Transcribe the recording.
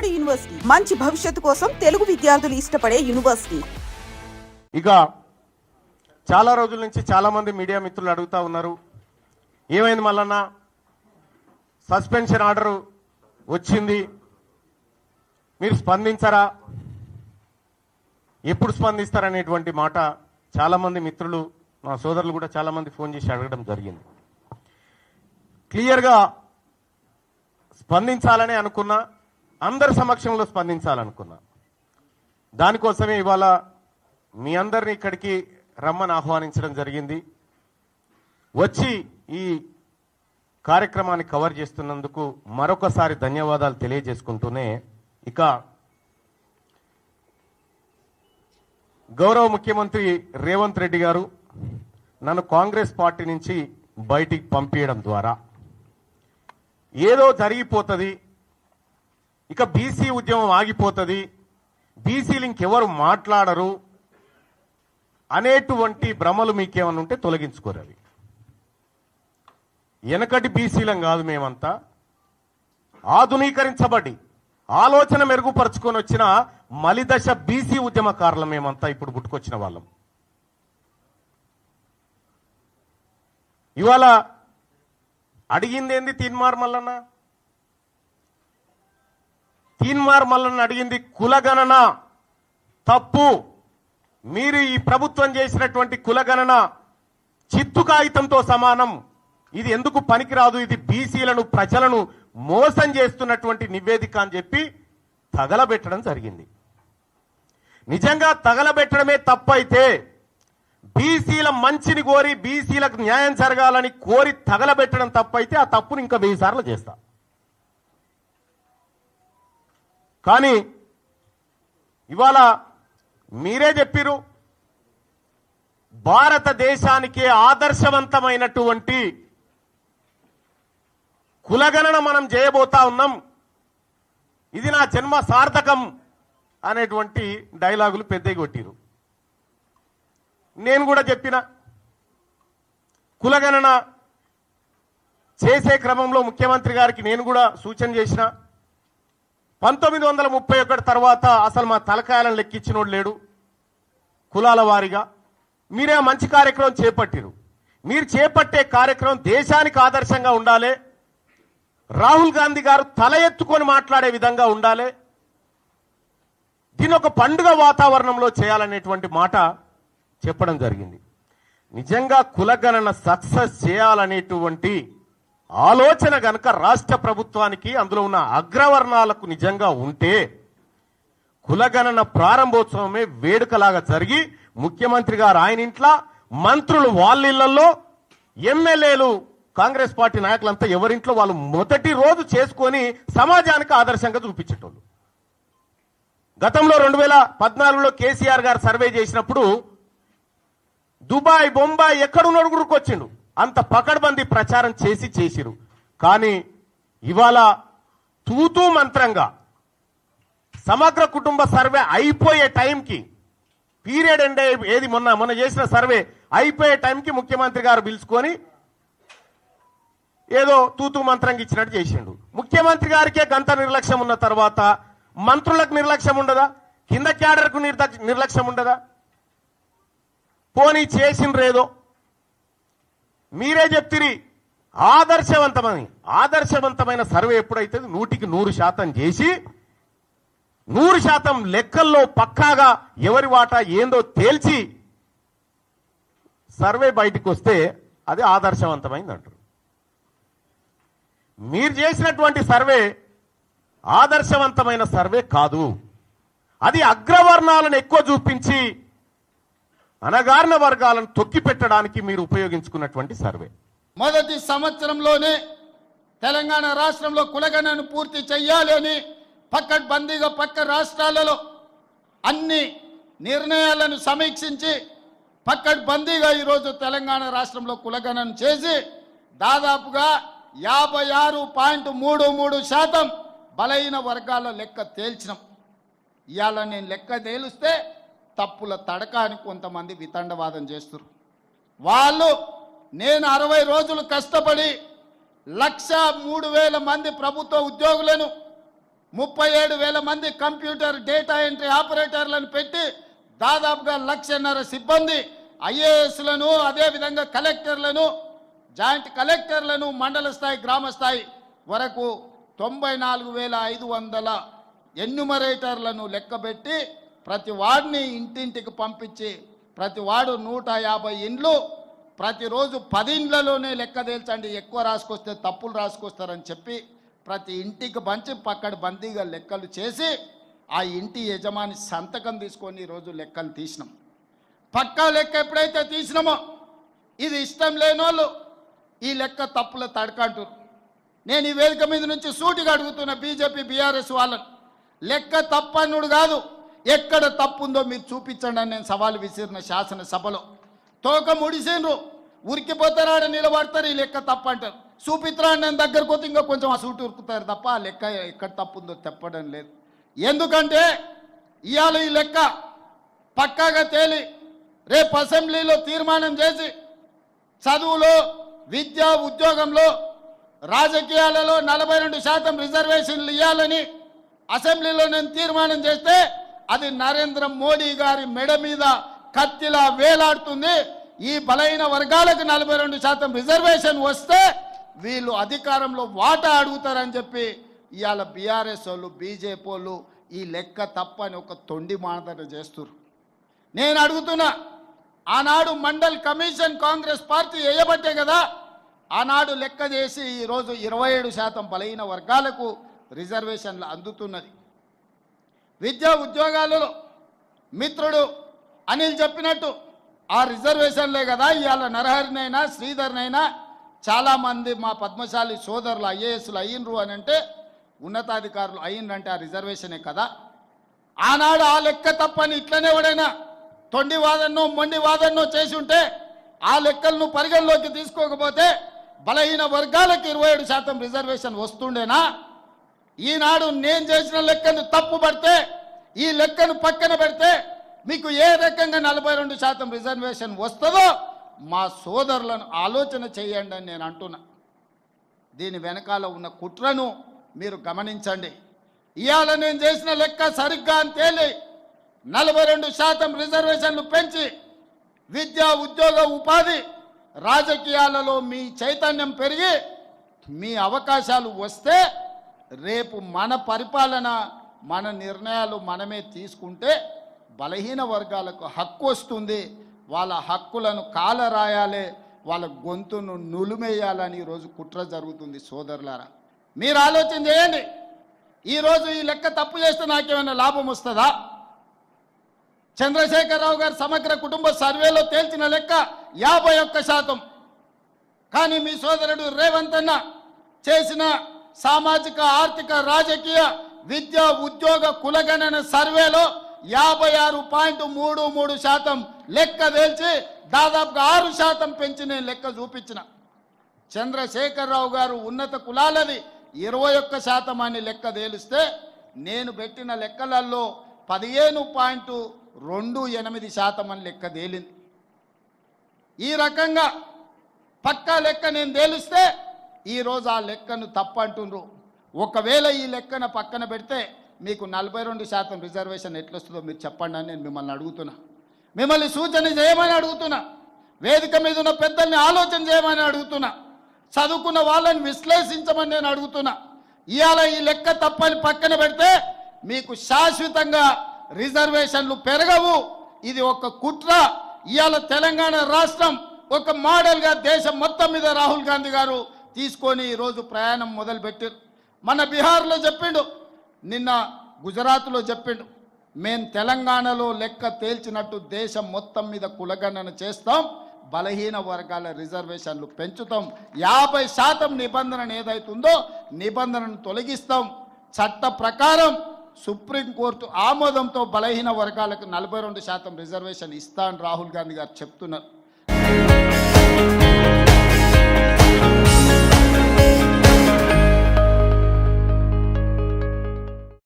Vijayawada university మంచి భవిష్యత్తు కోసం తెలుగు విద్యార్థులు ఇష్టపడే యూనివర్సిటీ. ఇక చాలా రోజుల నుంచి చాలా మంది మీడియా మిత్రులు అడుగుతా ఉన్నారు, ఏమైంది మల్లన్న, సస్పెన్షన్ ఆర్డర్ వచ్చింది, మీరు స్పందించరా, ఎప్పుడు స్పందిస్తారనేటువంటి మాట చాలా మంది మిత్రులు, మా సోదరులు కూడా చాలా మంది ఫోన్ చేసి అడగడం జరిగింది. క్లియర్గా స్పందించాలని అనుకున్నా, అందరి సమక్షంలో స్పందించాలనుకున్నా. దానికోసమే ఇవాళ మీ అందరినీ ఇక్కడికి రమ్మని ఆహ్వానించడం జరిగింది. వచ్చి ఈ కార్యక్రమాన్ని కవర్ చేస్తున్నందుకు మరొకసారి ధన్యవాదాలు తెలియజేసుకుంటూనే, ఇక గౌరవ ముఖ్యమంత్రి రేవంత్ రెడ్డి గారు నన్ను కాంగ్రెస్ పార్టీ నుంచి బయటికి పంపించడం ద్వారా ఏదో జరిగిపోతుంది, ఇక బీసీ ఉద్యమం ఆగిపోతుంది, బీసీలు ఇంకెవరు మాట్లాడరు అనేటువంటి భ్రమలు మీకేమన్నా ఉంటే తొలగించుకోరవి. వెనకటి బీసీలం కాదు మేమంతా, ఆధునీకరించబడి ఆలోచన మెరుగుపరుచుకొని వచ్చిన మలిదశ బీసీ ఉద్యమకారులం మేమంతా, ఇప్పుడు పుట్టుకొచ్చిన వాళ్ళం. ఇవాళ అడిగిందేంది తీన్మార్ మల్లన్న? తీన్మార్ మల్లన్న అడిగింది కులగణన తప్పు, మీరు ఈ ప్రభుత్వం చేసినటువంటి కులగణన చిత్తు కాగితంతో సమానం, ఇది ఎందుకు పనికిరాదు, ఇది బీసీలను ప్రజలను మోసం చేస్తున్నటువంటి నివేదిక అని చెప్పి తగలబెట్టడం జరిగింది. నిజంగా తగలబెట్టడమే తప్పైతే, బీసీల మంచిని కోరి బీసీలకు న్యాయం జరగాలని కోరి తగలబెట్టడం తప్పైతే ఆ తప్పును ఇంకా 1000 సార్లు చేస్తా. కానీ ఇవాళ మీరే చెప్పిరు, భారతదేశానికే ఆదర్శవంతమైనటువంటి కులగణన మనం చేయబోతా ఉన్నాం, ఇది నా జన్మ సార్థకం అనేటువంటి డైలాగులు పెద్దగా కొట్టిరు. నేను కూడా చెప్పిన, కులగణన చేసే క్రమంలో ముఖ్యమంత్రి గారికి నేను కూడా సూచన చేసిన, 1931 తర్వాత అసలు మా తలకాయలను లెక్కించినోడు లేడు కులాల వారీగా. మీరే మంచి కార్యక్రమం చేపట్టిరు, మీరు చేపట్టే కార్యక్రమం దేశానికి ఆదర్శంగా ఉండాలి, రాహుల్ గాంధీ గారు తల ఎత్తుకొని మాట్లాడే విధంగా ఉండాలి, దీని ఒక పండుగ వాతావరణంలో చేయాలనేటువంటి మాట చెప్పడం జరిగింది. నిజంగా కులగణన సక్సెస్ చేయాలనేటువంటి ఆలోచన గనక రాష్ట్ర ప్రభుత్వానికి, అందులో ఉన్న అగ్రవర్ణాలకు నిజంగా ఉంటే, కులగణన ప్రారంభోత్సవమే వేడుకలాగా జరిగి ముఖ్యమంత్రి గారు ఆయన ఇంట్లో, మంత్రులు వాళ్ళ ఇళ్లలో, ఎమ్మెల్యేలు కాంగ్రెస్ పార్టీ నాయకులంతా ఎవరింట్లో వాళ్ళు మొదటి రోజు చేసుకొని సమాజానికి ఆదర్శంగా చూపించేటోళ్ళు. గతంలో 2014లో కేసీఆర్ గారు సర్వే చేసినప్పుడు దుబాయ్, బొంబాయి ఎక్కడున్నాడు గురుకొచ్చిండు, అంత పకడ్బందీ ప్రచారం చేసిరు. కానీ ఇవాళ తూతూ మంత్రంగా సమగ్ర కుటుంబ సర్వే అయిపోయే టైంకి, పీరియడ్ ఎండ్ ఏది మొన్న చేసిన సర్వే అయిపోయే టైంకి ముఖ్యమంత్రి గారు పిలుచుకొని ఏదో తూతూ మంత్రంగా ఇచ్చినట్టు చేసిండు. ముఖ్యమంత్రి గారికే గంత నిర్లక్ష్యం ఉన్న తర్వాత మంత్రులకు నిర్లక్ష్యం ఉండదా? కింద క్యాడర్కు నిర్లక్ష్యం ఉండదా? పోనీ చేసిండ్రేదో మీరే చెప్తిరి ఆదర్శవంతమైన సర్వే ఎప్పుడైతే 100% చేసి 100% లెక్కల్లో పక్కాగా ఎవరి వాటా ఏందో తేల్చి సర్వే బయటికి వస్తే అది ఆదర్శవంతమైంది అంటారు. మీరు చేసినటువంటి సర్వే ఆదర్శవంతమైన సర్వే కాదు, అది అగ్రవర్ణాలను ఎక్కువ చూపించి అనగారిన వర్గాలను తొక్కి పెట్టడానికి మీరు ఉపయోగించుకున్నటువంటి సర్వే. మొదటి సంవత్సరంలోనే తెలంగాణ రాష్ట్రంలో కులగణను పూర్తి చేయాలి అని పకడ్బందీగా పక్క రాష్ట్రాలలో అన్ని నిర్ణయాలను సమీక్షించి పకడ్బందీగా ఈరోజు తెలంగాణ రాష్ట్రంలో కులగణను చేసి దాదాపుగా 56.33% బలహీన వర్గాల లెక్క తేల్చినాం. ఇవాళ నేను లెక్క తేలిస్తే తప్పుల తడక అని కొంతమంది వితండవాదం చేస్తారు. వాళ్ళు నేను 60 రోజులు కష్టపడి 1,03,000 మంది ప్రభుత్వ ఉద్యోగులను 37,000 మంది కంప్యూటర్ డేటా ఎంట్రీ ఆపరేటర్లను పెట్టి దాదాపుగా 1,50,000 సిబ్బంది ఐఏఎస్లను, అదేవిధంగా కలెక్టర్లను, జాయింట్ కలెక్టర్లను, మండల స్థాయి, గ్రామ స్థాయి వరకు 94,500 ఎన్యుమరేటర్లను లెక్కబెట్టి ప్రతి వాడిని ఇంటింటికి పంపించి ప్రతి వాడు 150 ఇండ్లు ప్రతిరోజు 10 ఇండ్లలోనే లెక్క తేల్చండి, ఎక్కువ రాసుకొస్తే తప్పులు రాసుకొస్తారని చెప్పి ప్రతి ఇంటికి పంచి పక్కడి బందీగా లెక్కలు చేసి ఆ ఇంటి యజమాని సంతకం తీసుకొని ఈరోజు లెక్కలు తీసినాం. పక్కా లెక్క ఎప్పుడైతే తీసినామో ఇది ఇష్టం లేని వాళ్ళు ఈ లెక్క తప్పుల తడకంటారు. నేను ఈ వేదిక మీద నుంచి సూటిగా అడుగుతున్న బీజేపీ బీఆర్ఎస్ వాళ్ళని, లెక్క తప్పన్నుడు కాదు, ఎక్కడ తప్పుందో మీరు చూపించండి అని నేను సవాలు విసిరిన శాసనసభలో. తోక ముడిసిండ్రు, ఉరికిపోతారాడ నిలబడతారు, ఈ లెక్క తప్పు అంటారు. చూపిత్రా నేను దగ్గరకు పోతే ఇంకా కొంచెం ఆ సూటు ఉరుకుతారు తప్ప ఆ లెక్క ఎక్కడ తప్పుందో చెప్పడం లేదు. ఎందుకంటే ఇవాళ ఈ లెక్క పక్కాగా తేలి రేపు అసెంబ్లీలో తీర్మానం చేసి చదువులో, విద్య, ఉద్యోగంలో, రాజకీయాలలో 42% రిజర్వేషన్లు ఇవ్వాలని అసెంబ్లీలో నేను తీర్మానం చేస్తే అది నరేంద్ర మోడీ గారి మెడ మీద కత్తిలా వేలాడుతుంది. ఈ బలైన వర్గాలకు 42% రిజర్వేషన్ వస్తే వీళ్ళు అధికారంలో వాటా అడుగుతారని చెప్పి ఇవాళ బీఆర్ఎస్ వాళ్ళు, బీజేపీ వాళ్ళు ఈ లెక్క తప్పని ఒక తొండి మానదట చేస్తున్నారు. నేను అడుగుతున్నా, ఆనాడు మండల్ కమిషన్ కాంగ్రెస్ పార్టీ వేయబట్టే కదా ఆనాడు లెక్క చేసి ఈరోజు 27% బలహీన వర్గాలకు రిజర్వేషన్లు అందుతున్నది. విద్యా ఉద్యోగాలలో మిత్రుడు అనిల్ చెప్పినట్టు ఆ రిజర్వేషన్లే కదా ఇవాళ నరహరినైనా, శ్రీధర్నైనా చాలామంది మా పద్మశాలి సోదరులు ఐఏఎస్లు అయ్యిండ్రు అని అంటే, ఉన్నతాధికారులు అయ్యిండ్రంటే ఆ రిజర్వేషనే కదా. ఆనాడు ఆ లెక్క తప్పని ఇట్లనే ఎవడైనా తొండి వాదన్నో మొండి వాదన్నో చేసి ఉంటే ఆ లెక్కలను పరిగణలోకి తీసుకోకపోతే బలహీన వర్గాలకు 27% రిజర్వేషన్ వస్తుండేనా? ఈనాడు నేను చేసిన లెక్కను తప్పు పడితే, ఈ లెక్కను పక్కన పెడితే మీకు ఏ రకంగా 42% రిజర్వేషన్ వస్తుందో మా సోదరులను ఆలోచన చేయండి అని నేను అంటున్నా. దీని వెనకాల ఉన్న కుట్రను మీరు గమనించండి. ఇవాళ నేను చేసిన లెక్క సరిగ్గా అని తేలి 42% రిజర్వేషన్లు పెంచి విద్య, ఉద్యోగ, ఉపాధి, రాజకీయాలలో మీ చైతన్యం పెరిగి మీ అవకాశాలు వస్తే రేపు మన పరిపాలన, మన నిర్ణయాలు మనమే తీసుకుంటే బలహీన వర్గాలకు హక్కు వస్తుంది. వాళ్ళ హక్కులను కాలరాయాలి, వాళ్ళ గొంతును నులిమేయాలని ఈరోజు కుట్ర జరుగుతుంది. సోదరులారా, మీరు ఆలోచన చేయండి. ఈరోజు ఈ లెక్క తప్పు చేస్తే నాకేమైనా లాభం వస్తుందా? చంద్రశేఖరరావు గారు సమగ్ర కుటుంబ సర్వేలో తేల్చిన లెక్క 51%. కానీ మీ సోదరుడు రేవంత్ అన్న చేసిన సామాజిక, ఆర్థిక, రాజకీయ, విద్య, ఉద్యోగ, కులగణన సర్వేలో 56.33% లెక్క తేల్చి దాదాపుగా 6% పెంచి నేను లెక్క చూపించిన. చంద్రశేఖరరావు గారు ఉన్నత కులాలది 21% అని లెక్క తేలిస్తే నేను పెట్టిన లెక్కలలో 15.28% అని లెక్క తేలింది. ఈ రకంగా పక్కా లెక్క నేను తేలిస్తే ఈరోజు ఆ లెక్కను తప్పంటుండ్రు. ఒకవేళ ఈ లెక్కన పక్కన పెడితే మీకు 42% రిజర్వేషన్ ఎట్లొస్తుందో మీరు చెప్పండి అని నేను మిమ్మల్ని అడుగుతున్నా. మిమ్మల్ని సూచన చేయమని అడుగుతున్నా. వేదిక మీద ఉన్న పెద్దల్ని ఆలోచన చేయమని అడుగుతున్నా. చదువుకున్న వాళ్ళని విశ్లేషించమని నేను అడుగుతున్నా. ఇవాళ ఈ లెక్క తప్పని పక్కన పెడితే మీకు శాశ్వతంగా రిజర్వేషన్లు పెరగవు. ఇది ఒక కుట్ర. ఇవాళ తెలంగాణ రాష్ట్రం ఒక మోడల్గా దేశం మొత్తం మీద రాహుల్ గాంధీ గారు తీసుకొని ఈరోజు ప్రయాణం మొదలుపెట్టారు. మన బీహార్లో చెప్పిండు, నిన్న గుజరాత్లో చెప్పిండు, మేము తెలంగాణలో లెక్క తేల్చినట్టు దేశం మొత్తం మీద కులగణన చేస్తాం, బలహీన వర్గాల రిజర్వేషన్లు పెంచుతాం, 50% నిబంధన ఏదైతుందో నిబంధనను తొలగిస్తాం. చట్ట ప్రకారం సుప్రీంకోర్టు ఆమోదంతో బలహీన వర్గాలకు 42% రిజర్వేషన్ ఇస్తా అని రాహుల్ గాంధీ గారు చెప్తున్నారు.